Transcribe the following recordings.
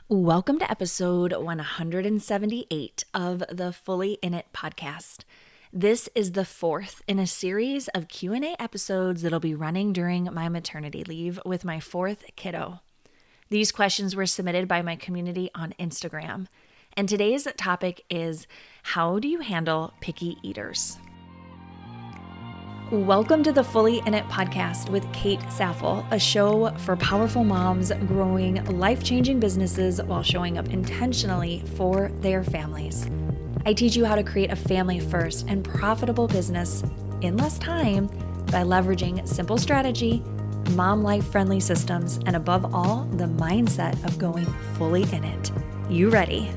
Welcome to episode 178 of the Fully In It podcast. This is the fourth in a series of Q&A episodes that'll be running during my maternity leave with my fourth kiddo. These questions were submitted by my community on Instagram, and today's topic is, how do you handle picky eaters? Welcome to the Fully In It podcast with Kate Saffel, a show for powerful moms growing life-changing businesses while showing up intentionally for their families. I teach you how to create a family-first and profitable business in less time by leveraging simple strategy, mom life-friendly systems, and above all, the mindset of going fully in it. You ready?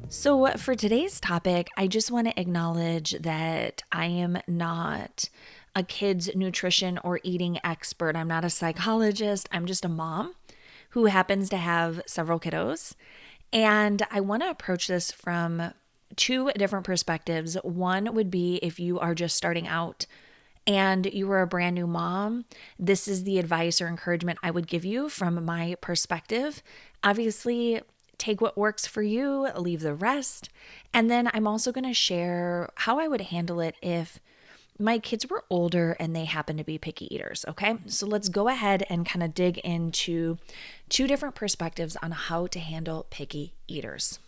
So for today's topic, I just want to acknowledge that I am not a kids nutrition or eating expert. I'm not a psychologist. I'm just a mom who happens to have several kiddos. And I want to approach this from two different perspectives. One would be if you are just starting out and you are a brand new mom, this is the advice or encouragement I would give you from my perspective. Obviously, take what works for you, leave the rest. And then I'm also going to share how I would handle it if my kids were older and they happen to be picky eaters. Okay, so let's go ahead and kind of dig into two different perspectives on how to handle picky eaters.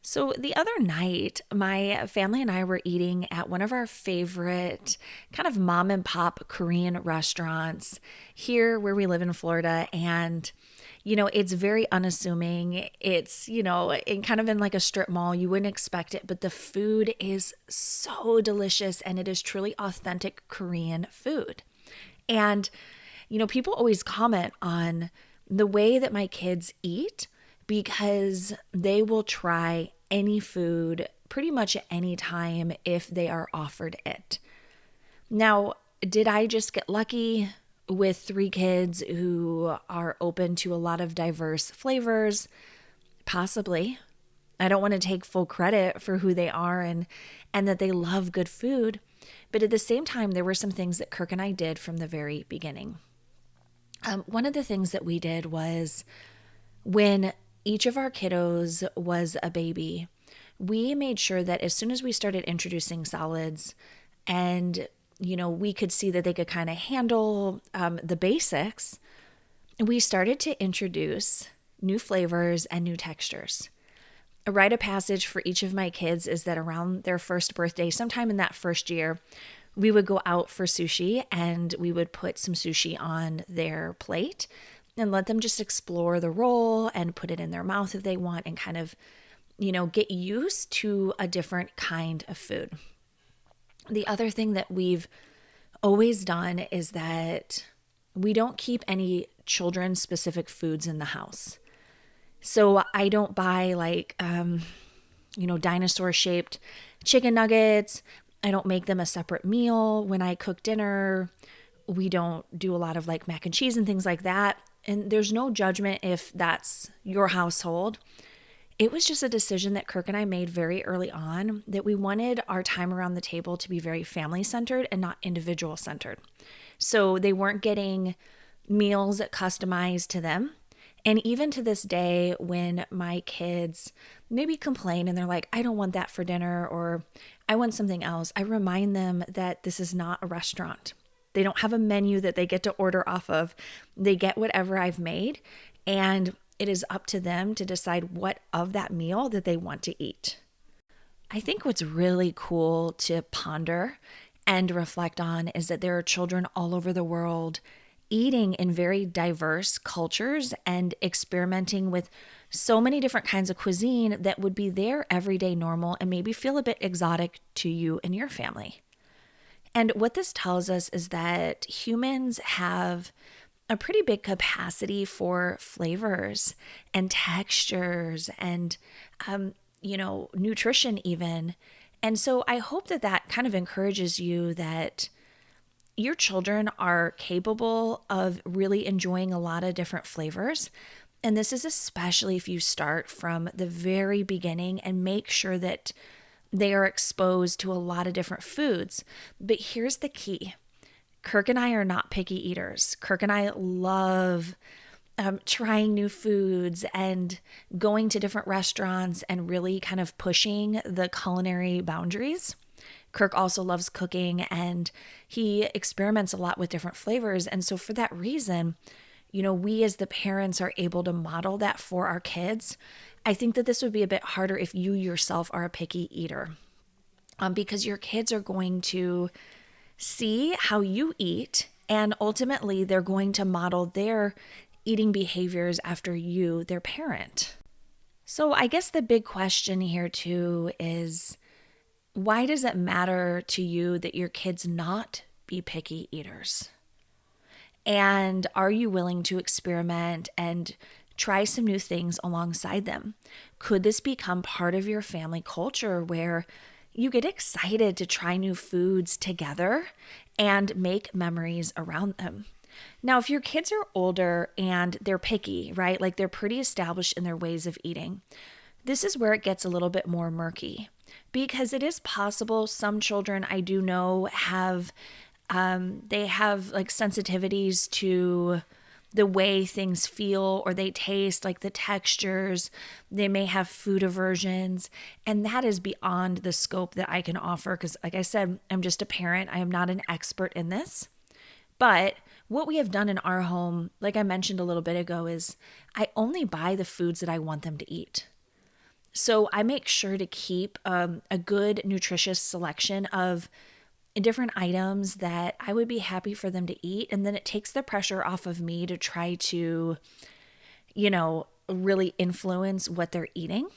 So the other night, my family and I were eating at one of our favorite kind of mom and pop Korean restaurants here where we live in Florida. And it's very unassuming. It's, in kind of in like a strip mall. You wouldn't expect it, but the food is so delicious and it is truly authentic Korean food. And, people always comment on the way that my kids eat because they will try any food pretty much at any time if they are offered it. Now, did I just get lucky with three kids who are open to a lot of diverse flavors? Possibly. I don't want to take full credit for who they are and that they love good food. But at the same time, there were some things that Kirk and I did from the very beginning. One of the things that we did was when each of our kiddos was a baby, we made sure that as soon as we started introducing solids and we could see that they could kind of handle the basics, we started to introduce new flavors and new textures. A rite of passage for each of my kids is that around their first birthday, sometime in that first year, we would go out for sushi and we would put some sushi on their plate and let them just explore the roll and put it in their mouth if they want and kind of, get used to a different kind of food. The other thing that we've always done is that we don't keep any children-specific foods in the house. So I don't buy dinosaur-shaped chicken nuggets. I don't make them a separate meal when I cook dinner. We don't do a lot of mac and cheese and things like that. And there's no judgment if that's your household. It was just a decision that Kirk and I made very early on that we wanted our time around the table to be very family-centered and not individual-centered. So they weren't getting meals customized to them. And even to this day, when my kids maybe complain and they're like, I don't want that for dinner or I want something else, I remind them that this is not a restaurant. They don't have a menu that they get to order off of. They get whatever I've made, and it is up to them to decide what of that meal that they want to eat. I think what's really cool to ponder and reflect on is that there are children all over the world eating in very diverse cultures and experimenting with so many different kinds of cuisine that would be their everyday normal and maybe feel a bit exotic to you and your family. And what this tells us is that humans have a pretty big capacity for flavors and textures and, nutrition even. And so I hope that kind of encourages you that your children are capable of really enjoying a lot of different flavors. And this is especially if you start from the very beginning and make sure that they are exposed to a lot of different foods. But here's the key. Kirk and I are not picky eaters. Kirk and I love trying new foods and going to different restaurants and really kind of pushing the culinary boundaries. Kirk also loves cooking and he experiments a lot with different flavors. And so, for that reason, we as the parents are able to model that for our kids. I think that this would be a bit harder if you yourself are a picky eater, because your kids are going to see how you eat, and ultimately they're going to model their eating behaviors after you, their parent. So I guess the big question here too is, why does it matter to you that your kids not be picky eaters? And are you willing to experiment and try some new things alongside them? Could this become part of your family culture where you get excited to try new foods together and make memories around them? Now, if your kids are older and they're picky, right? Like they're pretty established in their ways of eating, this is where it gets a little bit more murky, because it is possible some children I do know have they have like sensitivities to the way things feel or they taste, like the textures. They may have food aversions, and that is beyond the scope that I can offer because, like I said, I'm just a parent. I am not an expert in this. But what we have done in our home, like I mentioned a little bit ago, is I only buy the foods that I want them to eat. So I make sure to keep a good, nutritious selection of different items that I would be happy for them to eat. And then it takes the pressure off of me to try to, really influence what they're eating,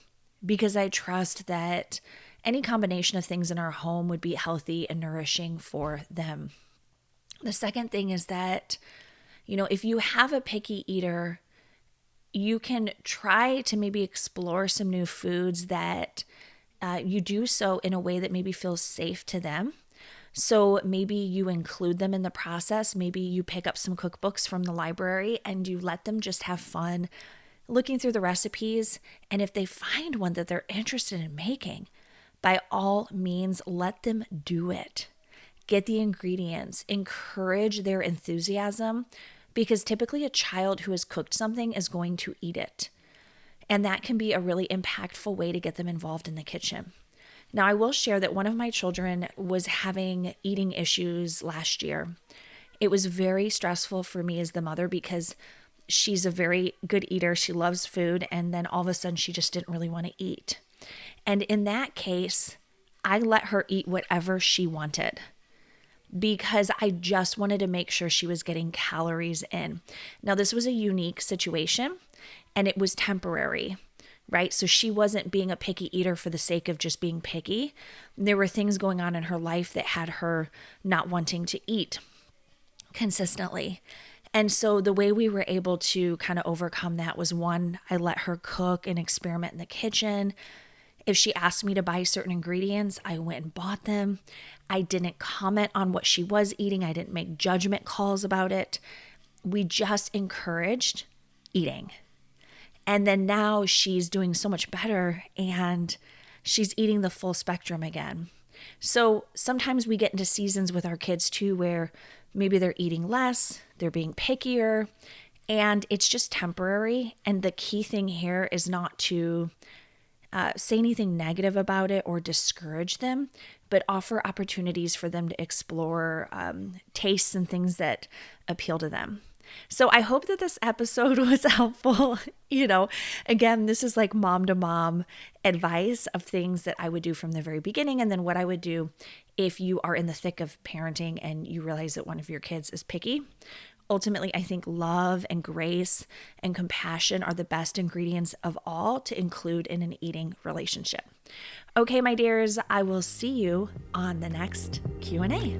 because I trust that any combination of things in our home would be healthy and nourishing for them. The second thing is that, if you have a picky eater, you can try to maybe explore some new foods that you do so in a way that maybe feels safe to them. So maybe you include them in the process. Maybe you pick up some cookbooks from the library and you let them just have fun looking through the recipes. And if they find one that they're interested in making, by all means, let them do it. Get the ingredients, encourage their enthusiasm, because typically a child who has cooked something is going to eat it. And that can be a really impactful way to get them involved in the kitchen. Now, I will share that one of my children was having eating issues last year. It was very stressful for me as the mother because she's a very good eater. She loves food. And then all of a sudden, she just didn't really want to eat. And in that case, I let her eat whatever she wanted, because I just wanted to make sure she was getting calories in. Now, this was a unique situation and it was temporary, right? So she wasn't being a picky eater for the sake of just being picky. There were things going on in her life that had her not wanting to eat consistently. And so the way we were able to kind of overcome that was, one, I let her cook and experiment in the kitchen. If she asked me to buy certain ingredients, I went and bought them. I didn't comment on what she was eating. I didn't make judgment calls about it. We just encouraged eating. And then now she's doing so much better and she's eating the full spectrum again. So sometimes we get into seasons with our kids too where maybe they're eating less, they're being pickier, and it's just temporary. And the key thing here is not to say anything negative about it or discourage them, but offer opportunities for them to explore tastes and things that appeal to them. So I hope that this episode was helpful. Again, this is like mom to mom advice of things that I would do from the very beginning, and then what I would do if you are in the thick of parenting and you realize that one of your kids is picky. Ultimately, I think love and grace and compassion are the best ingredients of all to include in an eating relationship. Okay, my dears, I will see you on the next Q&A.